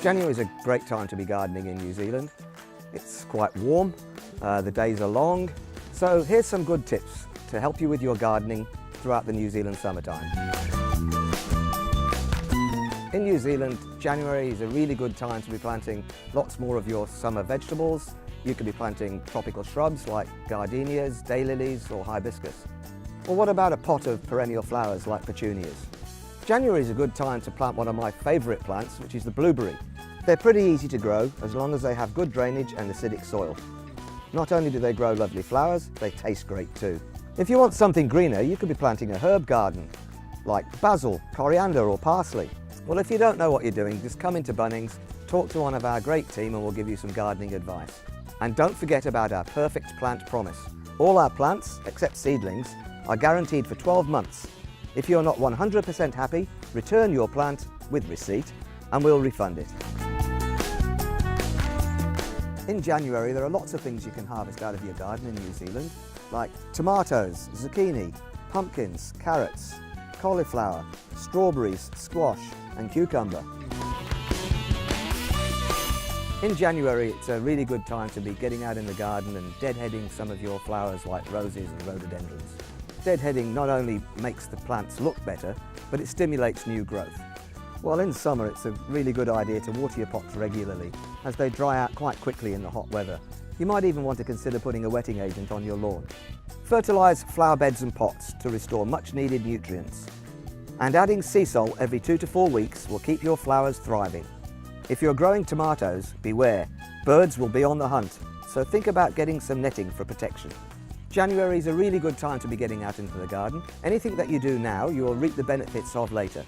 January is a great time to be gardening in New Zealand. It's quite warm, the days are long, so here's some good tips to help you with your gardening throughout the New Zealand summertime. In New Zealand, January is a really good time to be planting lots more of your summer vegetables. You could be planting tropical shrubs like gardenias, daylilies or hibiscus. Or what about a pot of perennial flowers like petunias? January is a good time to plant one of my favourite plants, which is the blueberry. They're pretty easy to grow as long as they have good drainage and acidic soil. Not only do they grow lovely flowers, they taste great too. If you want something greener, you could be planting a herb garden like basil, coriander or parsley. Well, if you don't know what you're doing, just come into Bunnings, talk to one of our great team and we'll give you some gardening advice. And don't forget about our perfect plant promise. All our plants, except seedlings, are guaranteed for 12 months. If you're not 100% happy, return your plant with receipt and we'll refund it. In January, there are lots of things you can harvest out of your garden in New Zealand, like tomatoes, zucchini, pumpkins, carrots, cauliflower, strawberries, squash and cucumber. In January, it's a really good time to be getting out in the garden and deadheading some of your flowers like roses and rhododendrons. Deadheading not only makes the plants look better, but it stimulates new growth. While in summer, it's a really good idea to water your pots regularly, as they dry out quite quickly in the hot weather. You might even want to consider putting a wetting agent on your lawn. Fertilise flower beds and pots to restore much needed nutrients. And adding sea salt every 2 to 4 weeks will keep your flowers thriving. If you're growing tomatoes, beware, birds will be on the hunt, so think about getting some netting for protection. January is a really good time to be getting out into the garden. Anything that you do now, you will reap the benefits of later.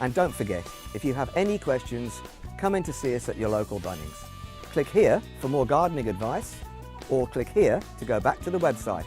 And don't forget, if you have any questions, come in to see us at your local Bunnings. Click here for more gardening advice, or click here to go back to the website.